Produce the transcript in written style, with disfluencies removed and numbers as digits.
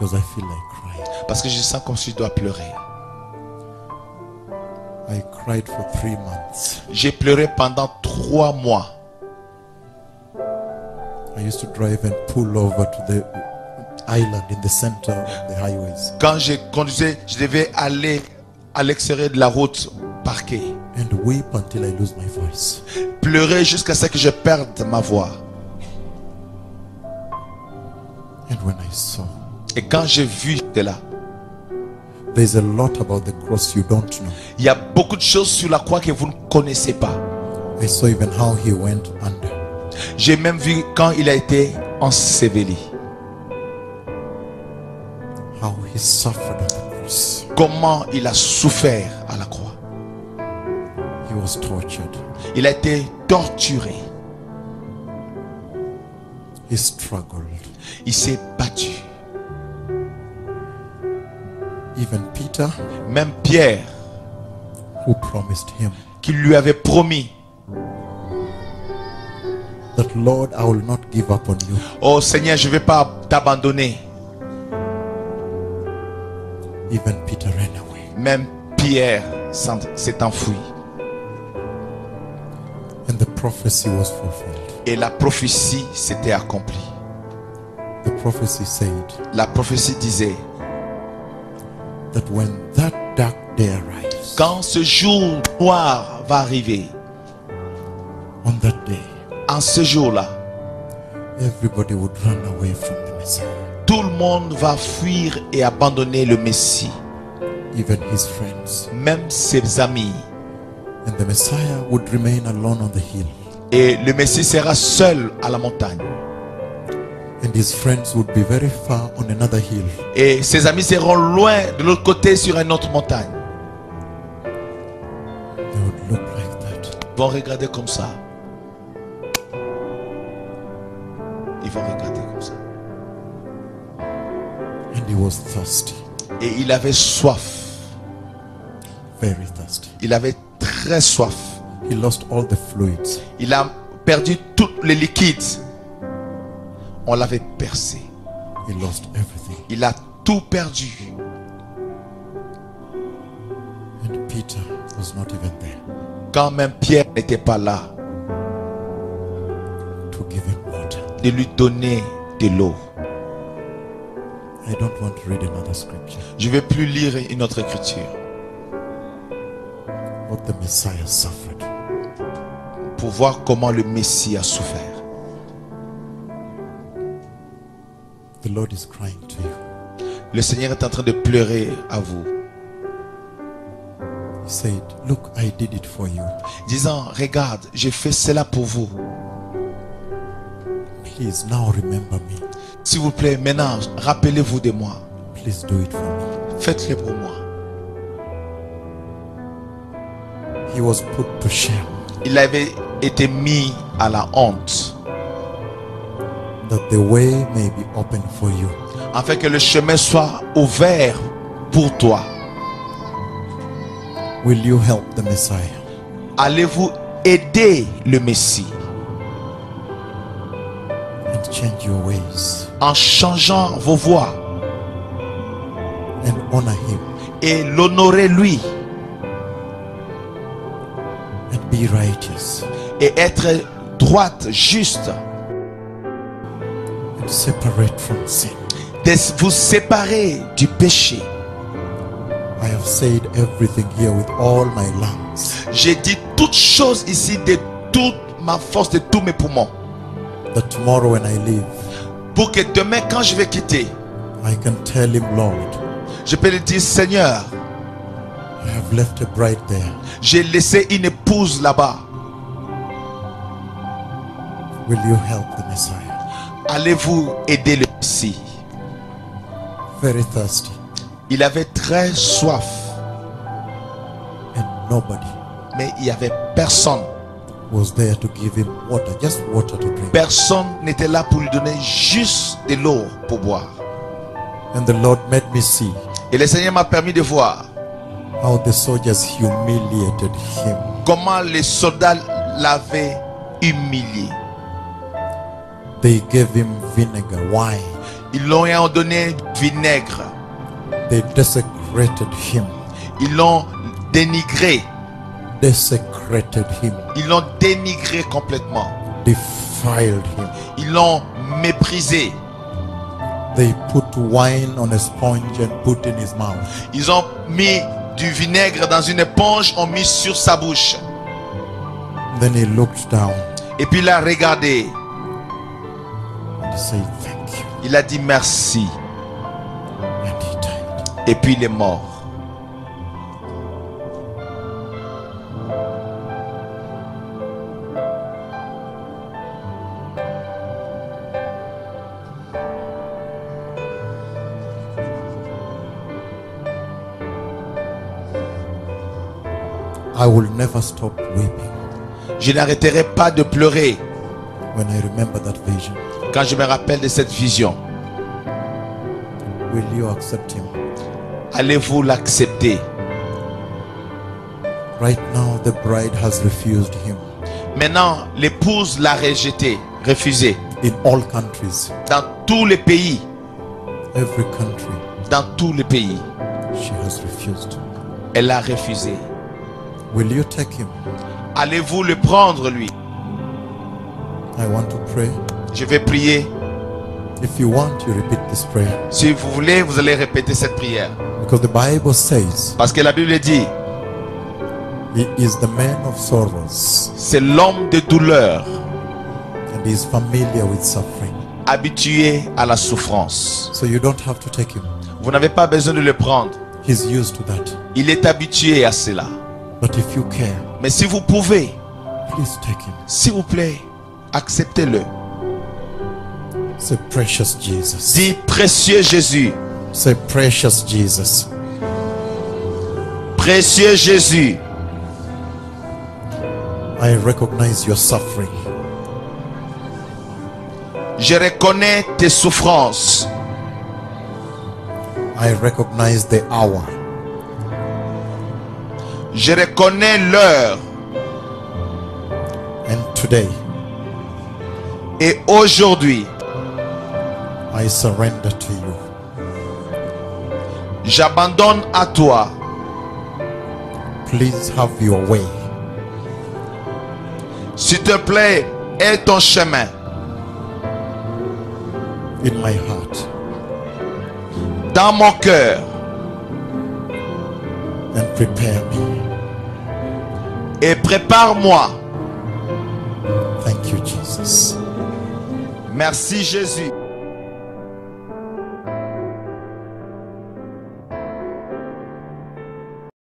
because I feel like crying. Parce que je sens comme si je dois pleurer. I cried for 3 months. J'ai pleuré pendant 3 mois. I used to drive and pull over to the island in the center of the highways Quand je conduisais, je devais aller à l'extérieur de la route, parquer. and weep until I lose my voice. Pleurer jusqu'à ce que je perde ma voix. And when I saw, Et quand j'ai vu de là, there's a lot about the cross you don't know. il y a beaucoup de choses sur la croix que vous ne connaissez pas. I saw even how he went under. J'ai même vu quand il a été enseveli. How he suffered on the cross. Comment il a souffert à la croix. He was tortured. Il a été torturé. He struggled. Il s'est battu. Even Peter, Même Pierre, who promised him qui lui avait promis, that Lord, I will not give up on you. oh Seigneur, je ne vais pas t'abandonner. Even Peter ran away. Même Pierre s'est enfui. And the prophecy was fulfilled. Et la prophétie s'était accomplie. The prophecy said La prophétie disait, that when that dark day arrives, quand ce jour noir va arriver, on that day, en ce jour-là, everybody would run away from the Messiah. tout le monde va fuir et abandonner le Messie, Even his friends. même ses amis. And the Messiah would remain alone on the hill. Et le Messie sera seul à la montagne. And his friends would be very far on another hill. Et ses amis seront loin de l'autre côté sur une autre montagne. They would look like that. Ils vont regarder comme ça. Ils vont regarder comme ça. And he was thirsty. Et il avait soif. Very thirsty. Il avait très soif. He lost all the fluids. Il a perdu tous les liquides. On l'avait percé. He lost everything. Il a tout perdu. And Peter was not even there Quand même Pierre n'était pas là to give him water. de lui donner de l'eau. I don't want to read another scripture. Je ne vais plus lire une autre écriture. What the Messiah suffered. Pour voir comment le Messie a souffert. The Lord is crying to you. Le Seigneur est en train de pleurer à vous. He said, look, I did it for you. Disant, regarde, j'ai fait cela pour vous. Please now remember me. S'il vous plaît, maintenant, rappelez-vous de moi. Please do it for me. Faites-le pour moi. He was put to shame Il avait été mis à la honte. that the way may be open for you. Afin que le chemin soit ouvert pour toi. Will you help the Messiah? Allez-vous aider le Messie And change your ways en changeant vos voies and honor him et l'honorer lui and be righteous et être droite, juste, and separate from sin. de vous séparer du péché. I have said everything here with all my lungs, J'ai dit toutes choses ici de toute ma force, de tous mes poumons, that tomorrow when I leave, pour que demain quand je vais quitter, I can tell him, Lord, je peux lui dire, Seigneur, I have left a bride there. j'ai laissé une épouse là-bas. Will you help the Messiah? Allez-vous aider le Messie? Very thirsty, Il avait très soif, and nobody mais il n'y avait personne. was there to give him water, just water to drink. Personne n'était là pour lui donner juste de l'eau pour boire. And the Lord made me see Et le Seigneur m'a permis de voir how the soldiers humiliated him. comment les soldats l'avaient humilié. They gave him vinegar, wine, Ils l'ont donné vinaigre. They desecrated him. Ils l'ont dénigré. Desecrated him. Ils l'ont dénigré complètement. Defiled him. Ils l'ont méprisé. They put wine on a sponge and put in his mouth. Ils ont mis du vinaigre dans une éponge, ont mis sur sa bouche. Then he looked down Et puis il a regardé. and he said, "Thank you." Il a dit merci. And he died. Et puis il est mort. I will never stop weeping Je n'arrêterai pas de pleurer when I remember that vision. quand je me rappelle de cette vision. Will you accept him? Allez-vous l'accepter? Right now, the bride has refused him Maintenant, l'épouse l'a rejeté, refusé. in all countries. Dans tous les pays. Every country, Dans tous les pays. she has refused. Elle a refusé. Will you take him? Allez-vous le prendre, lui? I want to pray. Je vais prier. If you want, you repeat this prayer. Si vous voulez, vous allez répéter cette prière. Because the Bible says Parce que la Bible dit, he is the man of sorrows c'est l'homme de douleur, and he is familiar with suffering. habitué à la souffrance. So you don't have to take him. Vous n'avez pas besoin de le prendre. He's used to that. Il est habitué à cela. But if you care, Mais si vous pouvez, please take him. s'il vous plaît, acceptez-le. Say, precious Jesus. Dis, précieux Jésus, Say, precious Jesus. précieux Jésus, I recognize your suffering. je reconnais tes souffrances. I recognize the hour. Je reconnais l'heure. And today, Et aujourd'hui, I surrender to you. j'abandonne à toi. Please have your way. S'il te plaît, aie ton chemin In my heart. dans mon cœur And prepare me. et prépare-moi. Thank you, Jesus. Merci Jésus.